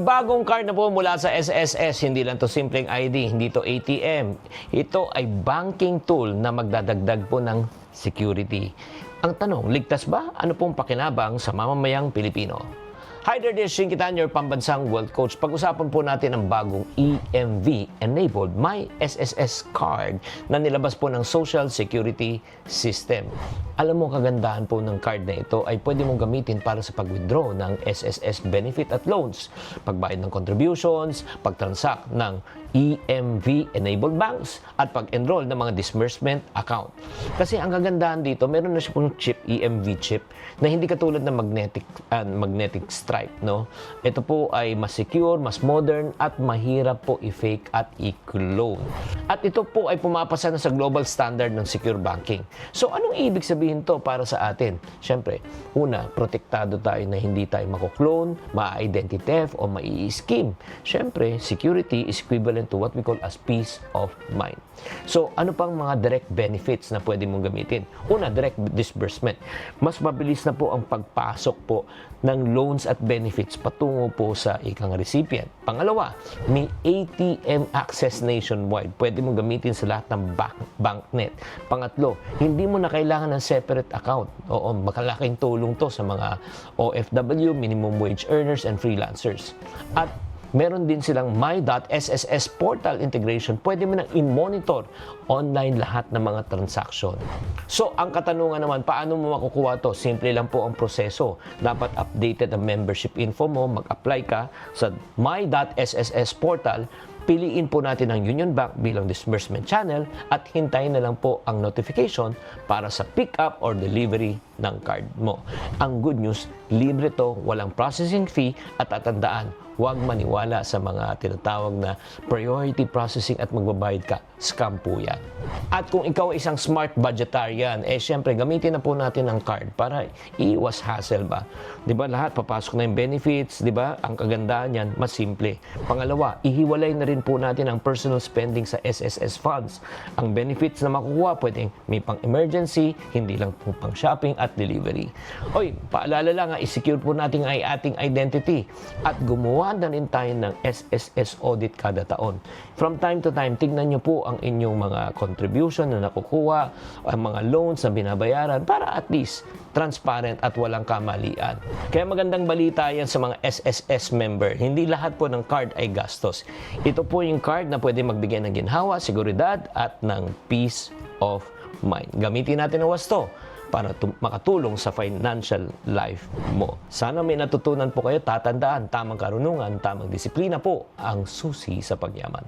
bagong card na po mula sa SSS, hindi lang to simpleng ID, hindi to ATM. Ito ay banking tool na magdadagdag po ng security. Ang tanong, ligtas ba? Ano pong pakinabang sa mamamayang Pilipino? Hi there, this is Shinkitan, your pambansang wealth coach. Pag-usapan po natin ang bagong EMV-enabled My SSS card na nilabas po ng Social Security System. Alam mo, kagandahan po ng card na ito ay pwede mong gamitin para sa pag-withdraw ng SSS benefit at loans, pagbayad ng contributions, pag-transact ng EMV-enabled banks, at pag-enroll ng mga disbursement account. Kasi ang kagandahan dito, meron na siya pong chip, EMV chip, na hindi katulad ng magnetic stripe, no? Ito po ay mas secure, mas modern, at mahirap po i-fake at i-clone. At ito po ay pumapasa na sa global standard ng secure banking. So, anong ibig sabihin to para sa atin? Siyempre, una, protektado tayo na hindi tayo mako-clone, ma-identity theft, o mai-scheme. Siyempre, security is equivalent to what we call as peace of mind. So, ano pang mga direct benefits na pwede mong gamitin? Una, direct disbursement. Mas mabilis na po ang pagpasok po ng loans at benefits patungo po sa ikang recipient. Pangalawa, may ATM access nationwide. Pwede mong gamitin sa lahat ng banknet. Pangatlo, hindi mo na kailangan ng separate account. Oo, makalaking tulong to sa mga OFW, minimum wage earners, and freelancers. At meron din silang my.sss portal integration. Pwede mo nang in-monitor online lahat ng mga transaction. So, ang katanungan naman, paano mo makukuha to? Simple lang po ang proseso. Dapat updated ang membership info mo, mag-apply ka sa my.sss portal, piliin po natin ang Union Bank bilang disbursement channel at hintayin na lang po ang notification para sa pick-up or delivery ng card mo. Ang good news, libre to, walang processing fee, at tatandaan, huwag maniwala sa mga tinatawag na priority processing at magbabayad ka. Scam po yan. At kung ikaw ay isang smart budgetarian, syempre gamitin na po natin ang card para iiwas hassle ba? Di ba lahat papasok na yung benefits, di ba? Ang kagandahan yan, mas simple. Pangalawa, ihiwalay na rin po natin ang personal spending sa SSS funds. Ang benefits na makukuha, pwedeng may pang emergency, hindi lang po pang shopping at delivery. Oy, paalala lang, i-secure po natin ay ating identity at gumawa na rin tayo ng SSS audit kada taon. From time to time, tignan nyo po ang inyong mga contribution na nakukuha, ang mga loans na binabayaran para at least transparent at walang kamalian. Kaya magandang balita yan sa mga SSS member. Hindi lahat po ng card ay gastos. Ito po yung card na pwede magbigay ng ginhawa, seguridad at ng peace of mind. Gamitin natin ang wasto para makatulong sa financial life mo. Sana may natutunan po kayo. Tatandaan, tamang karunungan, tamang disiplina po ang susi sa pagyaman.